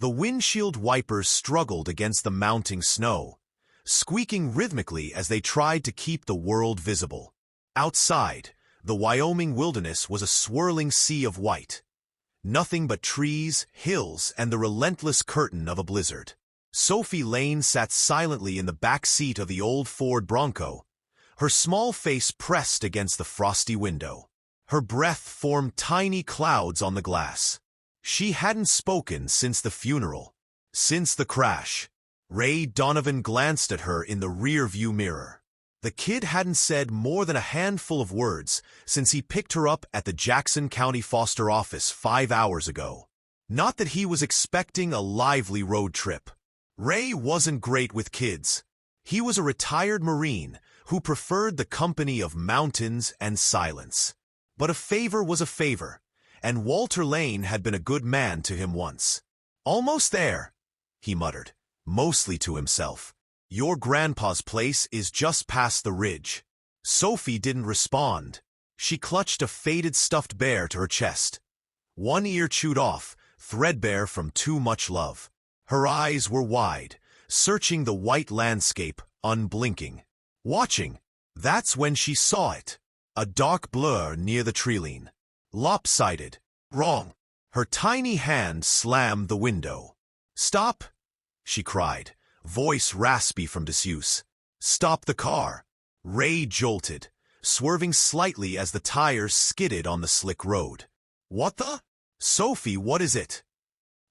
The windshield wipers struggled against the mounting snow, squeaking rhythmically as they tried to keep the world visible. Outside, the Wyoming wilderness was a swirling sea of white. Nothing but trees, hills, and the relentless curtain of a blizzard. Sophie Lane sat silently in the back seat of the old Ford Bronco, her small face pressed against the frosty window. Her breath formed tiny clouds on the glass. She hadn't spoken since the funeral, since the crash. Ray Donovan glanced at her in the rear-view mirror. The kid hadn't said more than a handful of words since he picked her up at the Jackson County Foster office 5 hours ago. Not that he was expecting a lively road trip. Ray wasn't great with kids. He was a retired Marine who preferred the company of mountains and silence. But a favor was a favor, and Walter Lane had been a good man to him once. "Almost there," he muttered, mostly to himself. "Your grandpa's place is just past the ridge." Sophie didn't respond. She clutched a faded stuffed bear to her chest. One ear chewed off, threadbare from too much love. Her eyes were wide, searching the white landscape, unblinking. Watching. That's when she saw it. A dark blur near the treeline. Lopsided. Wrong. Her tiny hand slammed the window. "Stop!" she cried, voice raspy from disuse. "Stop the car!" Ray jolted, swerving slightly as the tires skidded on the slick road. "What the?" "Sophie, what is it?"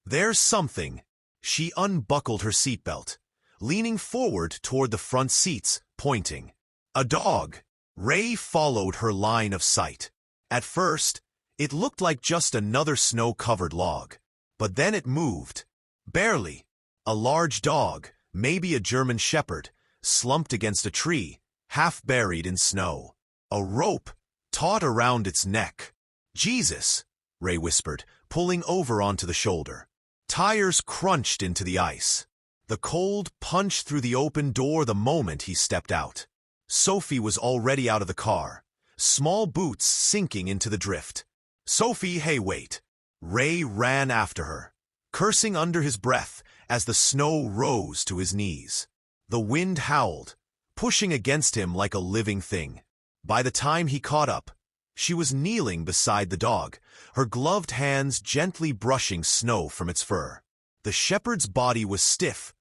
"There's something." She unbuckled her seatbelt, leaning forward toward the front seats, pointing. "A dog." Ray followed her line of sight. At first, it looked like just another snow-covered log. But then it moved. Barely. A large dog, maybe a German shepherd, slumped against a tree, half buried in snow. A rope taut around its neck. "Jesus," Ray whispered, pulling over onto the shoulder. Tires crunched into the ice. The cold punched through the open door the moment he stepped out. Sophie was already out of the car, small boots sinking into the drift. "Sophie, hey, wait." Ray ran after her, cursing under his breath as the snow rose to his knees. The wind howled, pushing against him like a living thing. By the time he caught up, she was kneeling beside the dog, her gloved hands gently brushing snow from its fur. The shepherd's body was stiff,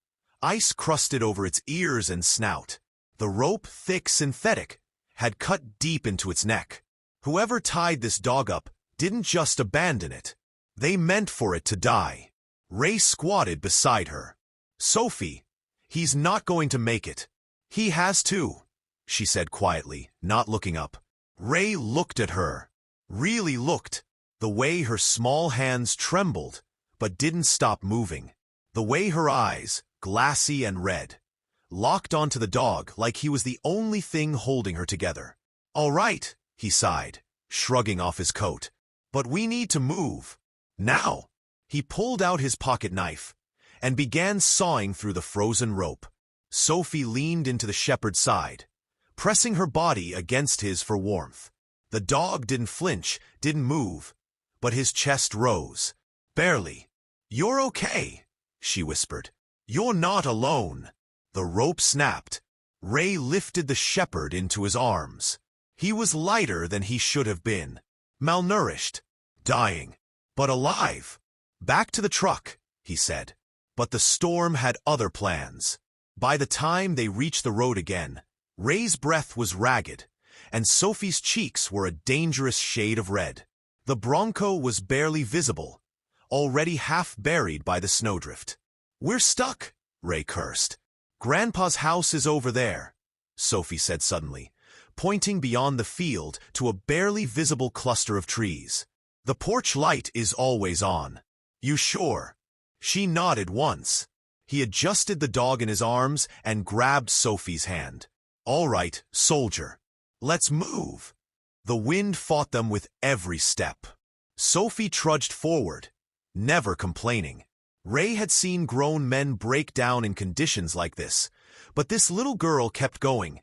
ice crusted over its ears and snout. The rope, thick synthetic, had cut deep into its neck. Whoever tied this dog up didn't just abandon it. They meant for it to die. Ray squatted beside her. "Sophie, he's not going to make it." "He has to," she said quietly, not looking up. Ray looked at her. Really looked. The way her small hands trembled, but didn't stop moving. The way her eyes, glassy and red, locked onto the dog like he was the only thing holding her together. "All right," he sighed, shrugging off his coat. "But we need to move. Now." He pulled out his pocket knife and began sawing through the frozen rope. Sophie leaned into the shepherd's side, pressing her body against his for warmth. The dog didn't flinch, didn't move, but his chest rose. Barely. "You're okay," she whispered. "You're not alone." The rope snapped. Ray lifted the shepherd into his arms. He was lighter than he should have been. Malnourished. Dying. But alive. "Back to the truck," he said. But the storm had other plans. By the time they reached the road again, Ray's breath was ragged, and Sophie's cheeks were a dangerous shade of red. The Bronco was barely visible, already half buried by the snowdrift. "We're stuck," Ray cursed. "Grandpa's house is over there," Sophie said suddenly, pointing beyond the field to a barely visible cluster of trees. "The porch light is always on." "You sure?" She nodded once. He adjusted the dog in his arms and grabbed Sophie's hand. "All right, soldier. Let's move." The wind fought them with every step. Sophie trudged forward, never complaining. Ray had seen grown men break down in conditions like this, but this little girl kept going,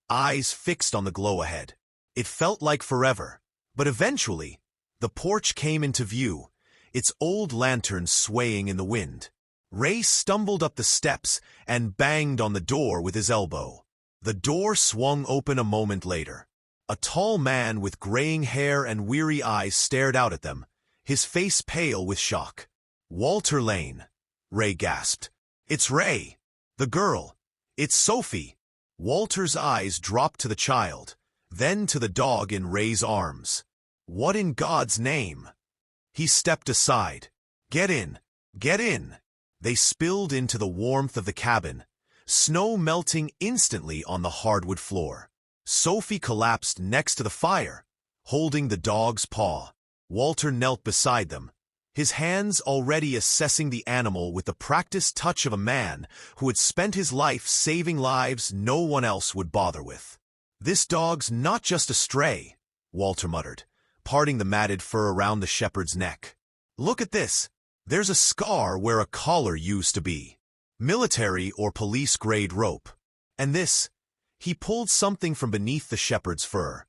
eyes fixed on the glow ahead. It felt like forever, but eventually, the porch came into view, its old lantern swaying in the wind. Ray stumbled up the steps and banged on the door with his elbow. The door swung open a moment later. A tall man with graying hair and weary eyes stared out at them, his face pale with shock. "Walter Lane," Ray gasped. "It's Ray. The girl. It's Sophie." Walter's eyes dropped to the child, then to the dog in Ray's arms. "What in God's name?" He stepped aside. "Get in. Get in." They spilled into the warmth of the cabin, snow melting instantly on the hardwood floor. Sophie collapsed next to the fire, holding the dog's paw. Walter knelt beside them, his hands already assessing the animal with the practiced touch of a man who had spent his life saving lives no one else would bother with. "This dog's not just a stray," Walter muttered, parting the matted fur around the shepherd's neck. "Look at this. There's a scar where a collar used to be. Military or police-grade rope. And this," he pulled something from beneath the shepherd's fur.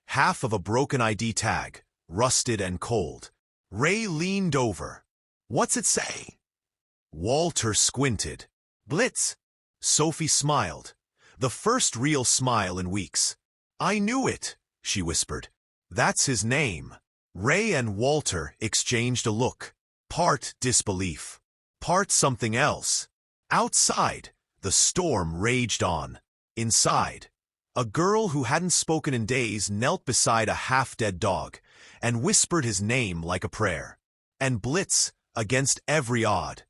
Half of a broken ID tag, rusted and cold. Ray leaned over. "What's it say?" Walter squinted. "Blitz." Sophie smiled, the first real smile in weeks. "I knew it," she whispered. "That's his name." Ray and Walter exchanged a look, part disbelief, part something else. Outside, the storm raged on. Inside, a girl who hadn't spoken in days knelt beside a half-dead dog and whispered his name like a prayer. And Blitz, against every odd,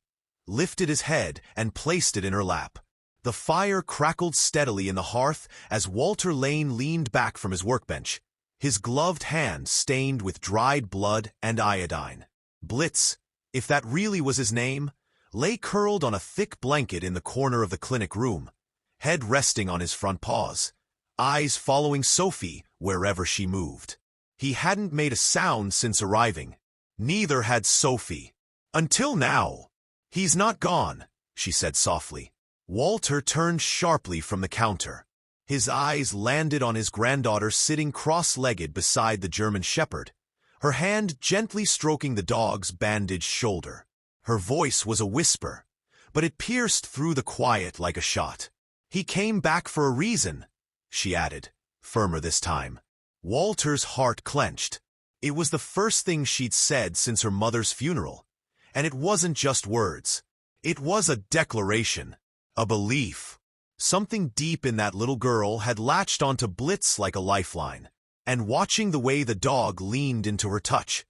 lifted his head and placed it in her lap. The fire crackled steadily in the hearth as Walter Lane leaned back from his workbench, his gloved hand stained with dried blood and iodine. Blitz, if that really was his name, lay curled on a thick blanket in the corner of the clinic room, head resting on his front paws, eyes following Sophie wherever she moved. He hadn't made a sound since arriving. Neither had Sophie. Until now. "He's not gone," she said softly. Walter turned sharply from the counter. His eyes landed on his granddaughter sitting cross-legged beside the German shepherd, her hand gently stroking the dog's bandaged shoulder. Her voice was a whisper, but it pierced through the quiet like a shot. "He came back for a reason," she added, firmer this time. Walter's heart clenched. It was the first thing she'd said since her mother's funeral, and it wasn't just words. It was a declaration, a belief. Something deep in that little girl had latched onto Blitz like a lifeline, and watching the way the dog leaned into her touch,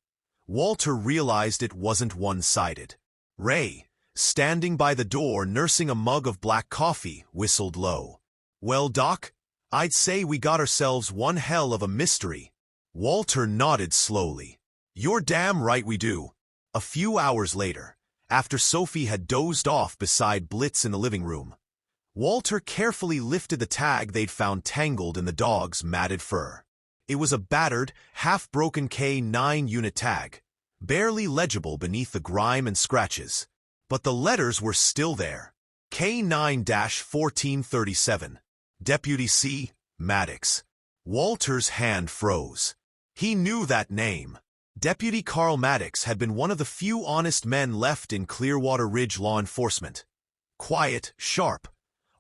Walter realized it wasn't one-sided. Ray, standing by the door nursing a mug of black coffee, whistled low. "Well, Doc, I'd say we got ourselves one hell of a mystery." Walter nodded slowly. "You're damn right we do." A few hours later, after Sophie had dozed off beside Blitz in the living room, Walter carefully lifted the tag they'd found tangled in the dog's matted fur. It was a battered, half-broken K9 unit tag, barely legible beneath the grime and scratches. But the letters were still there. K9-1437. Deputy C. Maddox. Walter's hand froze. He knew that name. Deputy Carl Maddox had been one of the few honest men left in Clearwater Ridge law enforcement. Quiet, sharp,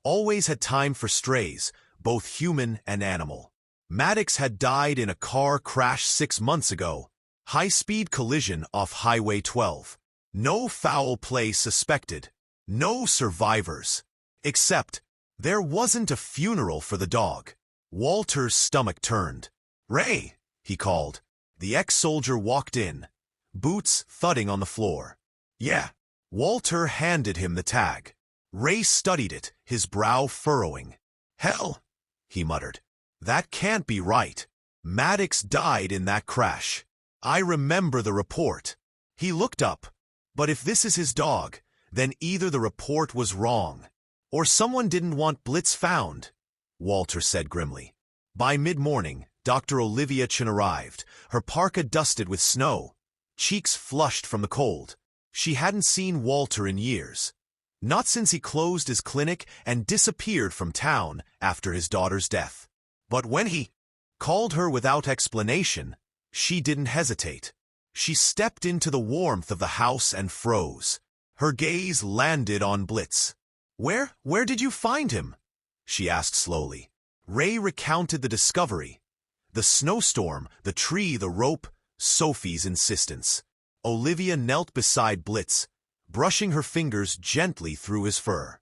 always had time for strays, both human and animal. Maddox had died in a car crash 6 months ago. High-speed collision off Highway 12. No foul play suspected. No survivors. Except, there wasn't a funeral for the dog. Walter's stomach turned. "Ray," he called. The ex-soldier walked in, boots thudding on the floor. "Yeah." Walter handed him the tag. Ray studied it, his brow furrowing. "Hell," he muttered. "That can't be right. Maddox died in that crash. I remember the report." He looked up. But if this is his dog, then either the report was wrong, or someone didn't want Blitz found, Walter said grimly. By mid-morning, Dr. Olivia Chen arrived, her parka dusted with snow, cheeks flushed from the cold. She hadn't seen Walter in years. Not since he closed his clinic and disappeared from town after his daughter's death. But when he called her without explanation, she didn't hesitate. She stepped into the warmth of the house and froze. Her gaze landed on Blitz. Where did you find him?" she asked slowly. Ray recounted the discovery. The snowstorm, the tree, the rope, Sophie's insistence. Olivia knelt beside Blitz, brushing her fingers gently through his fur.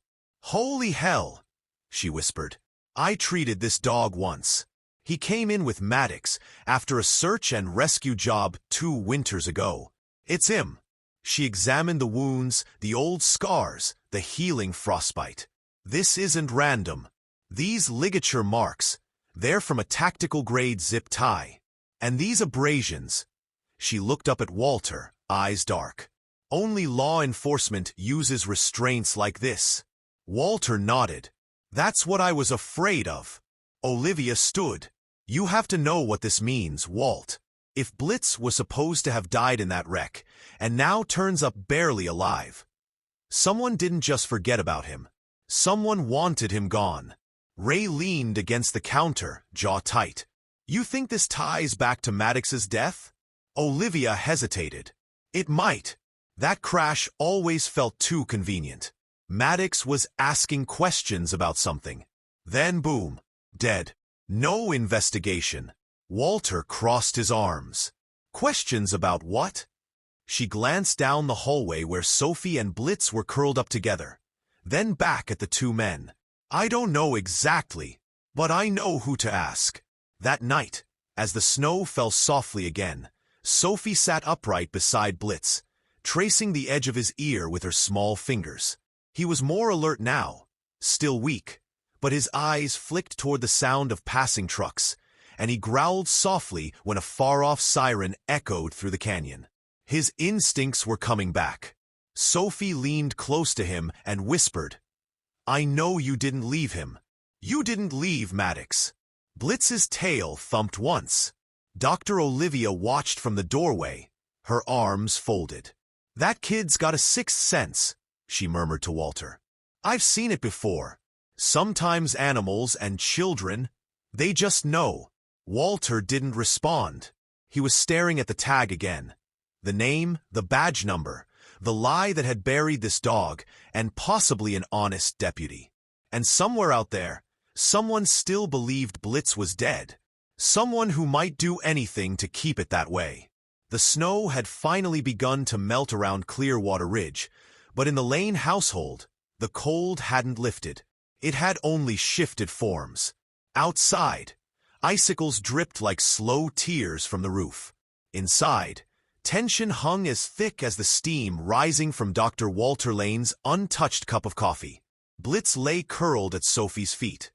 "Holy hell," she whispered. "I treated this dog once. He came in with Maddox after a search and rescue job 2 winters ago. It's him." She examined the wounds, the old scars, the healing frostbite. "This isn't random. These ligature marks, they're from a tactical-grade zip tie. And these abrasions." She looked up at Walter, eyes dark. "Only law enforcement uses restraints like this." Walter nodded. "That's what I was afraid of." Olivia stood. "You have to know what this means, Walt. If Blitz was supposed to have died in that wreck, and now turns up barely alive, someone didn't just forget about him. Someone wanted him gone." Ray leaned against the counter, jaw tight. "You think this ties back to Maddox's death?" Olivia hesitated. "It might. That crash always felt too convenient. Maddox was asking questions about something. Then boom, dead. No investigation." Walter crossed his arms. "Questions about what?" She glanced down the hallway where Sophie and Blitz were curled up together, then back at the 2 men. "I don't know exactly, but I know who to ask." That night, as the snow fell softly again, Sophie sat upright beside Blitz, tracing the edge of his ear with her small fingers. He was more alert now, still weak, but his eyes flicked toward the sound of passing trucks, and he growled softly when a far-off siren echoed through the canyon. His instincts were coming back. Sophie leaned close to him and whispered, "I know you didn't leave him. You didn't leave Maddox." Blitz's tail thumped once. Dr. Olivia watched from the doorway, her arms folded. "That kid's got a sixth sense," she murmured to Walter. "I've seen it before. Sometimes animals and children, they just know." Walter didn't respond. He was staring at the tag again. The name, the badge number, the lie that had buried this dog, and possibly an honest deputy. And somewhere out there, someone still believed Blitz was dead. Someone who might do anything to keep it that way. The snow had finally begun to melt around Clearwater Ridge, but in the Lane household, the cold hadn't lifted. It had only shifted forms. Outside, icicles dripped like slow tears from the roof. Inside, tension hung as thick as the steam rising from Dr. Walter Lane's untouched cup of coffee. Blitz lay curled at Sophie's feet.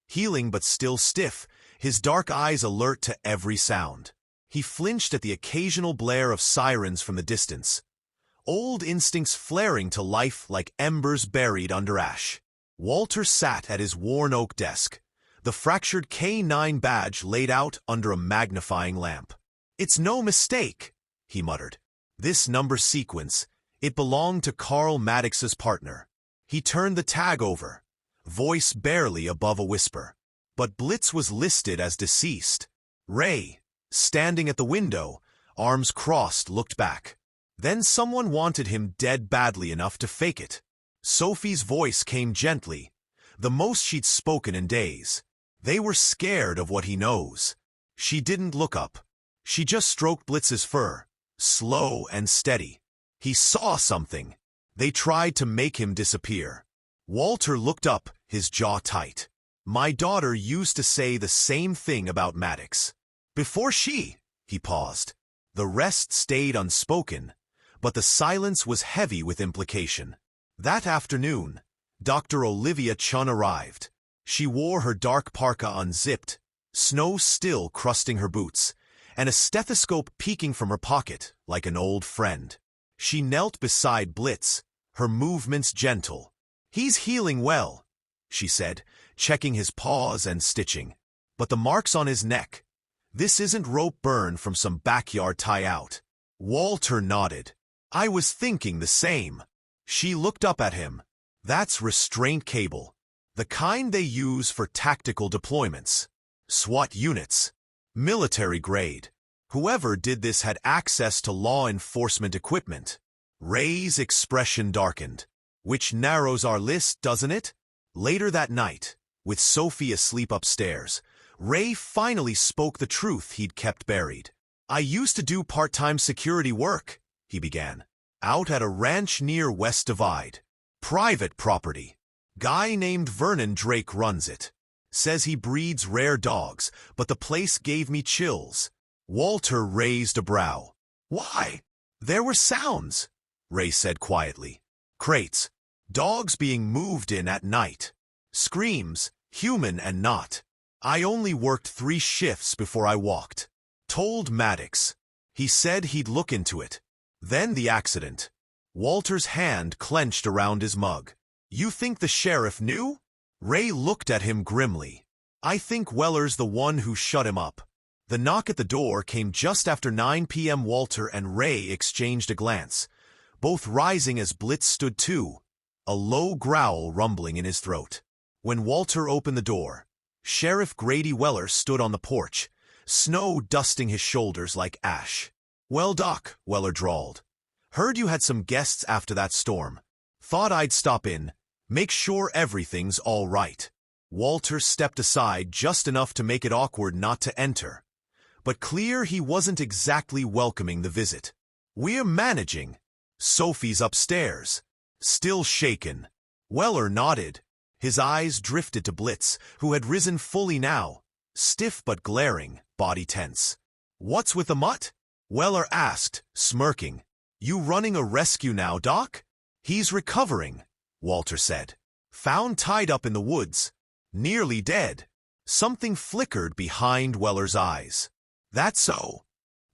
Healing but still stiff, his dark eyes alert to every sound. He flinched at the occasional blare of sirens from the distance, old instincts flaring to life like embers buried under ash. Walter sat at his worn oak desk, the fractured K9 badge laid out under a magnifying lamp. "It's no mistake," he muttered. "This number sequence, it belonged to Carl Maddox's partner." He turned the tag over, voice barely above a whisper. But Blitz was listed as deceased. Ray, standing at the window, arms crossed, looked back. Then someone wanted him dead badly enough to fake it. Sophie's voice came gently, the most she'd spoken in days. "They were scared of what he knows." She didn't look up. She just stroked Blitz's fur, slow and steady. He saw something. They tried to make him disappear. Walter looked up, his jaw tight. "My daughter used to say the same thing about Maddox. Before he paused. The rest stayed unspoken, but the silence was heavy with implication. That afternoon, Dr. Olivia Chun arrived. She wore her dark parka unzipped, snow still crusting her boots, and a stethoscope peeking from her pocket like an old friend. She knelt beside Blitz, her movements gentle. "He's healing well," she said, checking his paws and stitching. "But the marks on his neck, this isn't rope burn from some backyard tie-out." Walter nodded. "I was thinking the same." She looked up at him. "That's restraint cable. The kind they use for tactical deployments. SWAT units. Military grade." Whoever did this had access to law enforcement equipment. Ray's expression darkened. Which narrows our list, doesn't it? Later that night, with Sophie asleep upstairs, Ray finally spoke the truth he'd kept buried. "I used to do part-time security work," he began, "out at a ranch near West Divide. Private property. Guy named Vernon Drake runs it. Says he breeds rare dogs, but the place gave me chills." Walter raised a brow. "Why?" "There were sounds," Ray said quietly. "Crates. Dogs being moved in at night. Screams, human and not. I only worked 3 shifts before I walked. Told Maddox. He said he'd look into it. Then the accident." Walter's hand clenched around his mug. "You think the sheriff knew?" Ray looked at him grimly. "I think Weller's the one who shut him up." The knock at the door came just after 9 p.m. Walter and Ray exchanged a glance, both rising as Blitz stood too, a low growl rumbling in his throat. When Walter opened the door, Sheriff Grady Weller stood on the porch, snow dusting his shoulders like ash. "Well, Doc," Weller drawled. "Heard you had some guests after that storm. Thought I'd stop in, make sure everything's all right." Walter stepped aside just enough to make it awkward not to enter, but clear he wasn't exactly welcoming the visit. "We're managing. Sophie's upstairs." Still shaken. Weller nodded. His eyes drifted to Blitz, who had risen fully now, stiff but glaring, body tense. "What's with the mutt?" Weller asked, smirking. "You running a rescue now, Doc?" "He's recovering," Walter said. "Found tied up in the woods. Nearly dead." Something flickered behind Weller's eyes. "That's so?"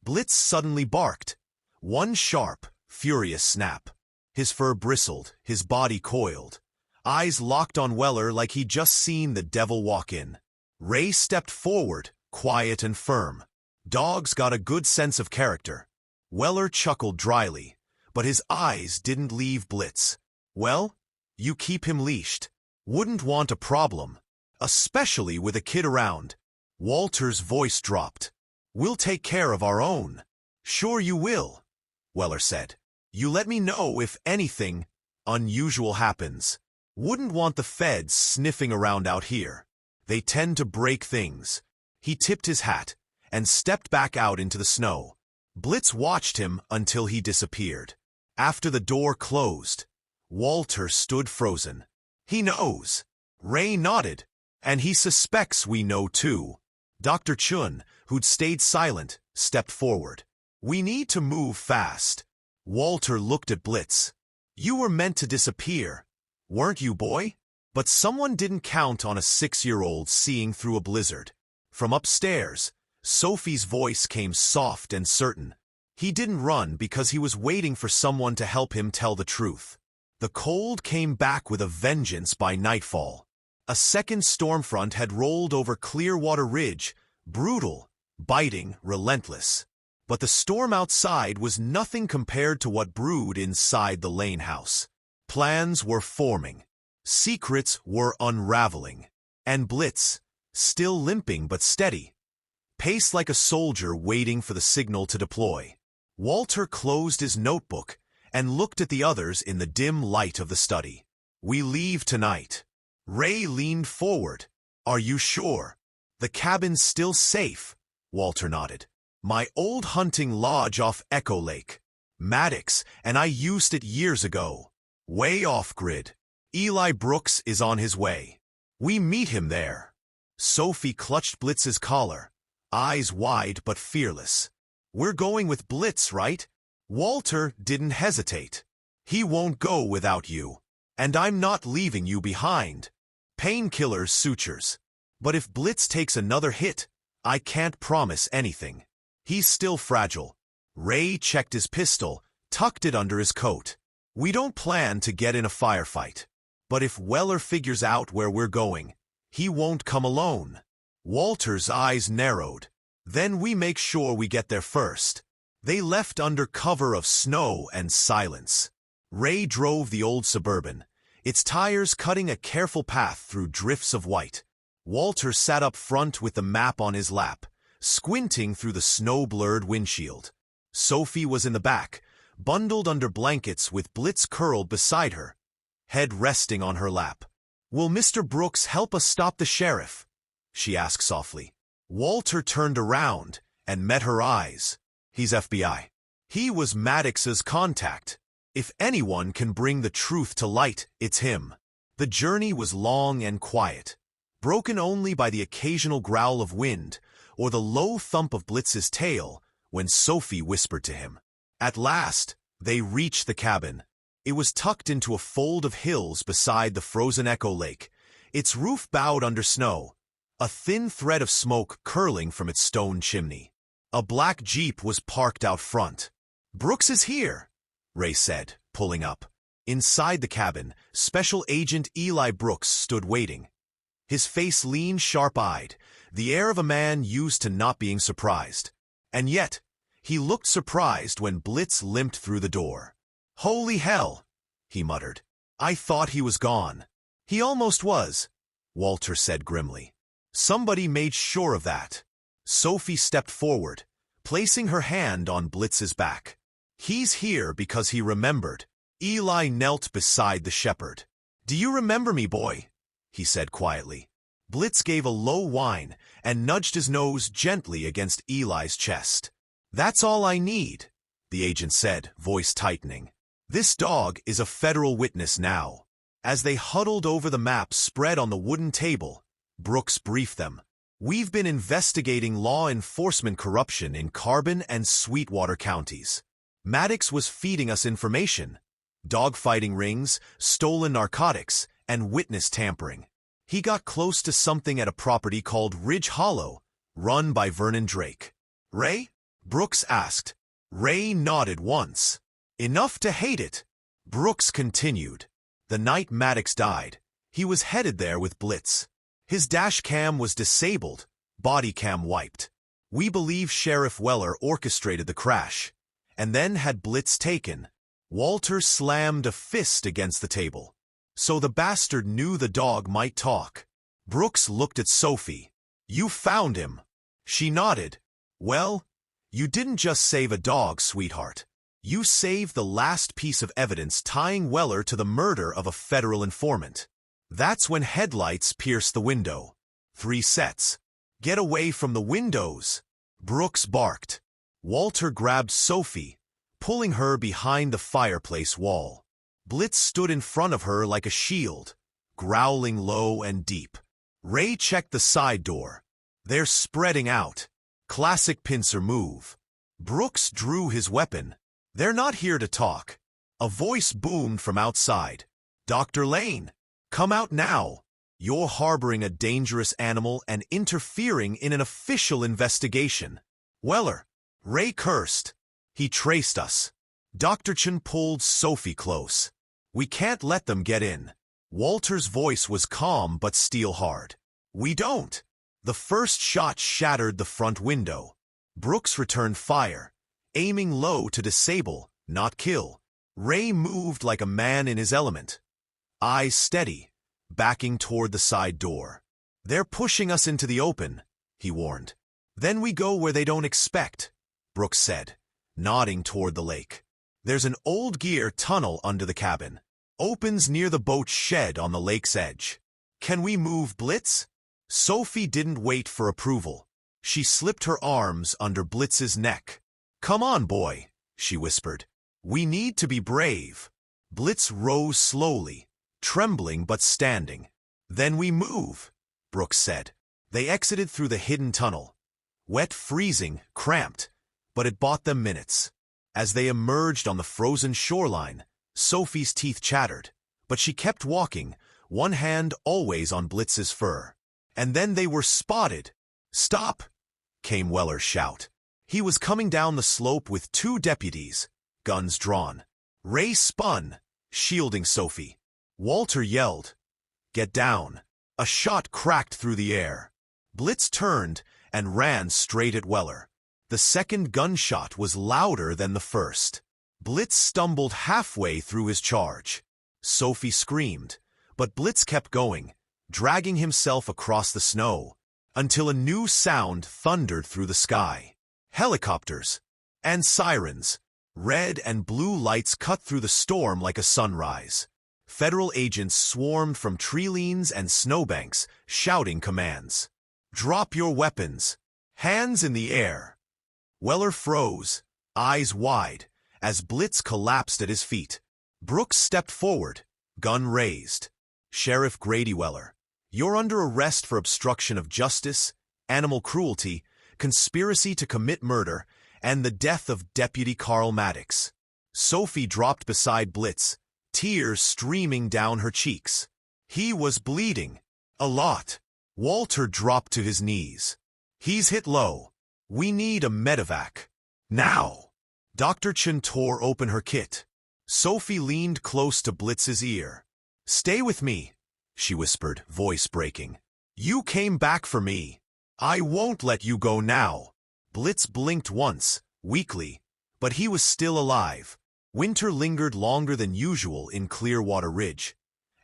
Blitz suddenly barked. One sharp, furious snap. His fur bristled, his body coiled. Eyes locked on Weller like he'd just seen the devil walk in. Ray stepped forward, quiet and firm. Dogs got a good sense of character. Weller chuckled dryly, but his eyes didn't leave Blitz. "Well, you keep him leashed. Wouldn't want a problem, especially with a kid around." Walter's voice dropped. "We'll take care of our own." "Sure you will," Weller said. "You let me know if anything unusual happens. Wouldn't want the feds sniffing around out here. They tend to break things." He tipped his hat and stepped back out into the snow. Blitz watched him until he disappeared. After the door closed, Walter stood frozen. "He knows." Ray nodded. "And he suspects we know too." Dr. Chun, who'd stayed silent, stepped forward. "We need to move fast." Walter looked at Blitz. "You were meant to disappear, weren't you, boy?" But someone didn't count on a 6-year-old seeing through a blizzard. From upstairs, Sophie's voice came soft and certain. He didn't run because he was waiting for someone to help him tell the truth. The cold came back with a vengeance by nightfall. A second storm front had rolled over Clearwater Ridge, brutal, biting, relentless. But the storm outside was nothing compared to what brewed inside the Lane house. Plans were forming. Secrets were unraveling. And Blitz, still limping but steady, paced like a soldier waiting for the signal to deploy. Walter closed his notebook and looked at the others in the dim light of the study. "We leave tonight." Ray leaned forward. "Are you sure?" "The cabin's still safe," Walter nodded. "My old hunting lodge off Echo Lake. Maddox and I used it years ago. Way off-grid. Eli Brooks is on his way. We meet him there." Sophie clutched Blitz's collar, eyes wide but fearless. "We're going with Blitz, right?" Walter didn't hesitate. "He won't go without you. And I'm not leaving you behind. Painkillers, sutures. But if Blitz takes another hit, I can't promise anything. He's still fragile." Ray checked his pistol, tucked it under his coat. "We don't plan to get in a firefight. But if Weller figures out where we're going, he won't come alone." Walter's eyes narrowed. "Then we make sure we get there first." They left under cover of snow and silence. Ray drove the old Suburban, its tires cutting a careful path through drifts of white. Walter sat up front with the map on his lap, squinting through the snow-blurred windshield. Sophie was in the back, bundled under blankets with Blitz curled beside her, head resting on her lap. "Will Mr. Brooks help us stop the sheriff?" she asked softly. Walter turned around and met her eyes. "He's FBI. He was Maddox's contact. If anyone can bring the truth to light, it's him." The journey was long and quiet, broken only by the occasional growl of wind or the low thump of Blitz's tail when Sophie whispered to him. At last, they reached the cabin. It was tucked into a fold of hills beside the frozen Echo Lake, its roof bowed under snow, a thin thread of smoke curling from its stone chimney. A black Jeep was parked out front. "Brooks is here," Ray said, pulling up. Inside the cabin, Special Agent Eli Brooks stood waiting. His face lean, sharp-eyed, the air of a man used to not being surprised. And yet, he looked surprised when Blitz limped through the door. "Holy hell," he muttered. "I thought he was gone." "He almost was," Walter said grimly. "Somebody made sure of that." Sophie stepped forward, placing her hand on Blitz's back. "He's here because he remembered." Eli knelt beside the shepherd. "Do you remember me, boy?" he said quietly. Blitz gave a low whine and nudged his nose gently against Eli's chest. "That's all I need," the agent said, voice tightening. "This dog is a federal witness now." As they huddled over the map spread on the wooden table, Brooks briefed them. "We've been investigating law enforcement corruption in Carbon and Sweetwater counties. Maddox was feeding us information: dogfighting rings, stolen narcotics, and witness tampering. He got close to something at a property called Ridge Hollow, run by Vernon Drake." "Ray?" Brooks asked. Ray nodded once. "Enough to hate it," Brooks continued. "The night Maddox died, he was headed there with Blitz. His dash cam was disabled, body cam wiped. We believe Sheriff Weller orchestrated the crash, and then had Blitz taken." Walter slammed a fist against the table. "So the bastard knew the dog might talk." Brooks looked at Sophie. "You found him." She nodded. "Well, you didn't just save a dog, sweetheart. You saved the last piece of evidence tying Weller to the murder of a federal informant." That's when headlights pierced the window. 3 sets. "Get away from the windows," Brooks barked. Walter grabbed Sophie, pulling her behind the fireplace wall. Blitz stood in front of her like a shield, growling low and deep. Ray checked the side door. "They're spreading out." Classic pincer move. Brooks drew his weapon. "They're not here to talk." A voice boomed from outside. "Dr. Lane, come out now. You're harboring a dangerous animal and interfering in an official investigation." "Weller," Ray cursed. "He traced us." Dr. Chen pulled Sophie close. "We can't let them get in." Walter's voice was calm but steel-hard. "We don't." The first shot shattered the front window. Brooks returned fire, aiming low to disable, not kill. Ray moved like a man in his element, eyes steady, backing toward the side door. "They're pushing us into the open," he warned. "Then we go where they don't expect," Brooks said, nodding toward the lake. "There's an old gear tunnel under the cabin. Opens near the boat's shed on the lake's edge." "Can we move, Blitz?" Sophie didn't wait for approval. She slipped her arms under Blitz's neck. "Come on, boy," she whispered. "We need to be brave." Blitz rose slowly, trembling but standing. "Then we move," Brooks said. They exited through the hidden tunnel. Wet, freezing, cramped, but it bought them minutes. As they emerged on the frozen shoreline, Sophie's teeth chattered, but she kept walking, one hand always on Blitz's fur. And then they were spotted. "Stop!" came Weller's shout. He was coming down the slope with 2 deputies, guns drawn. Ray spun, shielding Sophie. Walter yelled, "Get down!" A shot cracked through the air. Blitz turned and ran straight at Weller. The second gunshot was louder than the first. Blitz stumbled halfway through his charge. Sophie screamed, but Blitz kept going, dragging himself across the snow, until a new sound thundered through the sky. Helicopters and sirens. Red and blue lights cut through the storm like a sunrise. Federal agents swarmed from tree lanes and snowbanks, shouting commands. "Drop your weapons! Hands in the air!" Weller froze, eyes wide, as Blitz collapsed at his feet. Brooks stepped forward, gun raised. "Sheriff Grady Weller, you're under arrest for obstruction of justice, animal cruelty, conspiracy to commit murder, and the death of Deputy Carl Maddox." Sophie dropped beside Blitz, tears streaming down her cheeks. He was bleeding. A lot. Walter dropped to his knees. "He's hit low. We need a medevac. Now." Dr. Chun tore open her kit. Sophie leaned close to Blitz's ear. "Stay with me," she whispered, voice breaking. "You came back for me. I won't let you go now." Blitz blinked once, weakly, but he was still alive. Winter lingered longer than usual in Clearwater Ridge,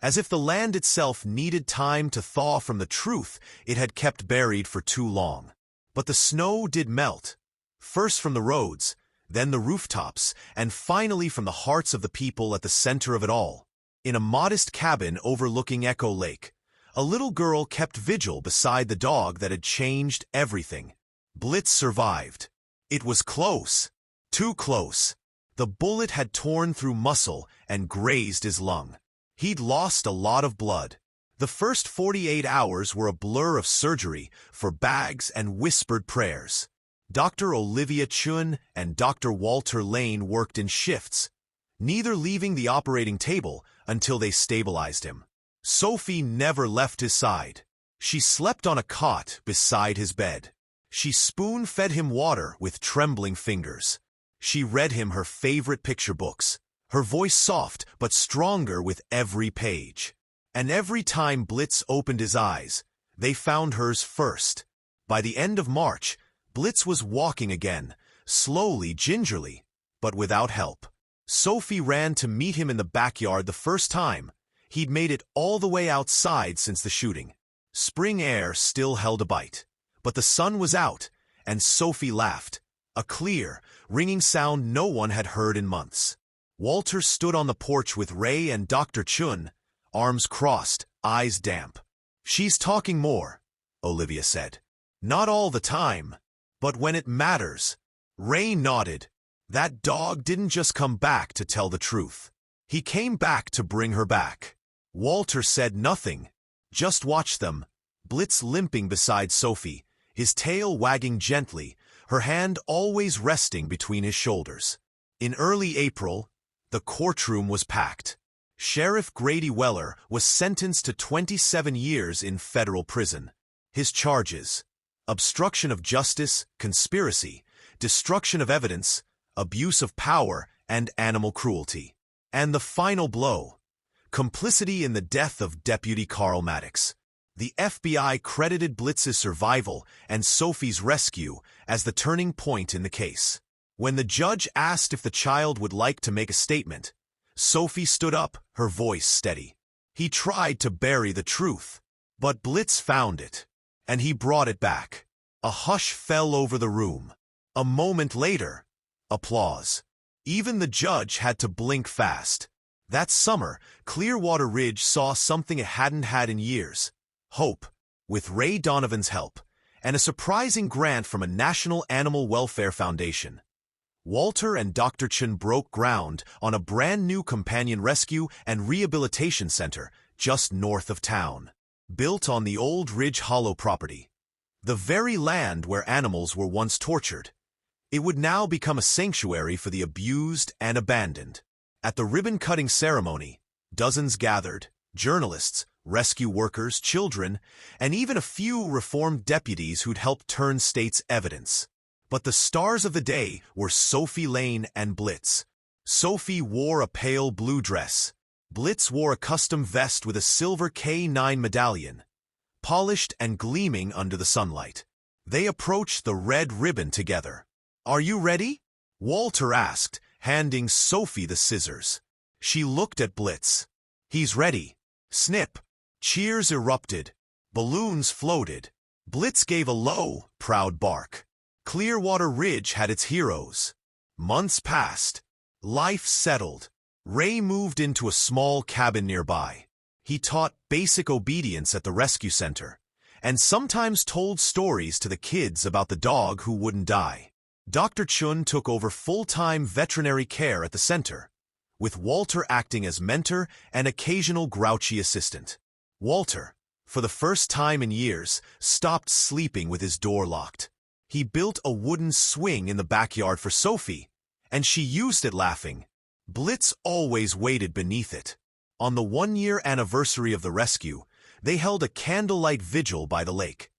as if the land itself needed time to thaw from the truth it had kept buried for too long. But the snow did melt, first from the roads, then the rooftops, and finally from the hearts of the people at the center of it all. In a modest cabin overlooking Echo Lake, a little girl kept vigil beside the dog that had changed everything. Blitz survived. It was close. Too close. The bullet had torn through muscle and grazed his lung. He'd lost a lot of blood. The first 48 hours were a blur of surgery for bags and whispered prayers. Dr. Olivia Chun and Dr. Walter Lane worked in shifts, neither leaving the operating table until they stabilized him. Sophie never left his side. She slept on a cot beside his bed. She spoon-fed him water with trembling fingers. She read him her favorite picture books, her voice soft but stronger with every page. And every time Blitz opened his eyes, they found hers first. By the end of March, Blitz was walking again, slowly, gingerly, but without help. Sophie ran to meet him in the backyard the first time. He'd made it all the way outside since the shooting. Spring air still held a bite, but the sun was out, and Sophie laughed, a clear, ringing sound no one had heard in months. Walter stood on the porch with Ray and Dr. Chun, arms crossed, eyes damp. "She's talking more," Olivia said. "Not all the time, but when it matters." Ray nodded. That dog didn't just come back to tell the truth. He came back to bring her back. Walter said nothing, just watched them, Blitz limping beside Sophie, his tail wagging gently, her hand always resting between his shoulders. In early April, the courtroom was packed. Sheriff Grady Weller was sentenced to 27 years in federal prison. His charges: obstruction of justice, conspiracy, destruction of evidence, abuse of power, and animal cruelty. And the final blow: complicity in the death of Deputy Carl Maddox. The FBI credited Blitz's survival and Sophie's rescue as the turning point in the case. When the judge asked if the child would like to make a statement, Sophie stood up, her voice steady. He tried to bury the truth, but Blitz found it, and he brought it back. A hush fell over the room. A moment later, applause. Even the judge had to blink fast. That summer, Clearwater Ridge saw something it hadn't had in years: hope, with Ray Donovan's help, and a surprising grant from a National Animal Welfare Foundation. Walter and Dr. Chun broke ground on a brand-new companion rescue and rehabilitation center just north of town, built on the old Ridge Hollow property, the very land where animals were once tortured. It would now become a sanctuary for the abused and abandoned. At the ribbon-cutting ceremony, dozens gathered: journalists, rescue workers, children, and even a few reformed deputies who'd helped turn state's evidence. But the stars of the day were Sophie Lane and Blitz. Sophie wore a pale blue dress. Blitz wore a custom vest with a silver K9 medallion, polished and gleaming under the sunlight. They approached the red ribbon together. "Are you ready?" Walter asked, handing Sophie the scissors. She looked at Blitz. "He's ready." Snip. Cheers erupted. Balloons floated. Blitz gave a low, proud bark. Clearwater Ridge had its heroes. Months passed. Life settled. Ray moved into a small cabin nearby. He taught basic obedience at the rescue center, and sometimes told stories to the kids about the dog who wouldn't die. Dr. Chun took over full-time veterinary care at the center, with Walter acting as mentor and occasional grouchy assistant. Walter, for the first time in years, stopped sleeping with his door locked. He built a wooden swing in the backyard for Sophie, and she used it laughing. Blitz always waited beneath it. On the 1-year anniversary of the rescue, they held a candlelight vigil by the lake,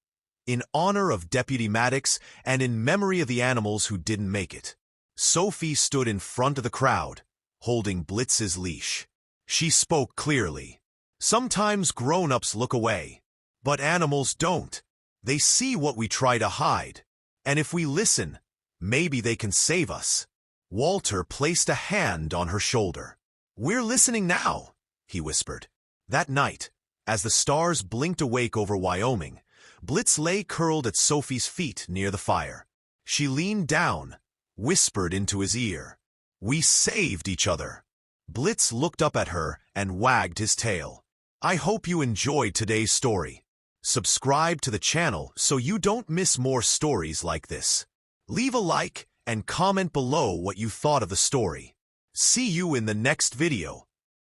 in honor of Deputy Maddox and in memory of the animals who didn't make it. Sophie stood in front of the crowd, holding Blitz's leash. She spoke clearly. Sometimes grown-ups look away, but animals don't. They see what we try to hide, and if we listen, maybe they can save us. Walter placed a hand on her shoulder. "We're listening now," he whispered. That night, as the stars blinked awake over Wyoming, Blitz lay curled at Sophie's feet near the fire. She leaned down, whispered into his ear. "We saved each other." Blitz looked up at her and wagged his tail. I hope you enjoyed today's story. Subscribe to the channel so you don't miss more stories like this. Leave a like and comment below what you thought of the story. See you in the next video.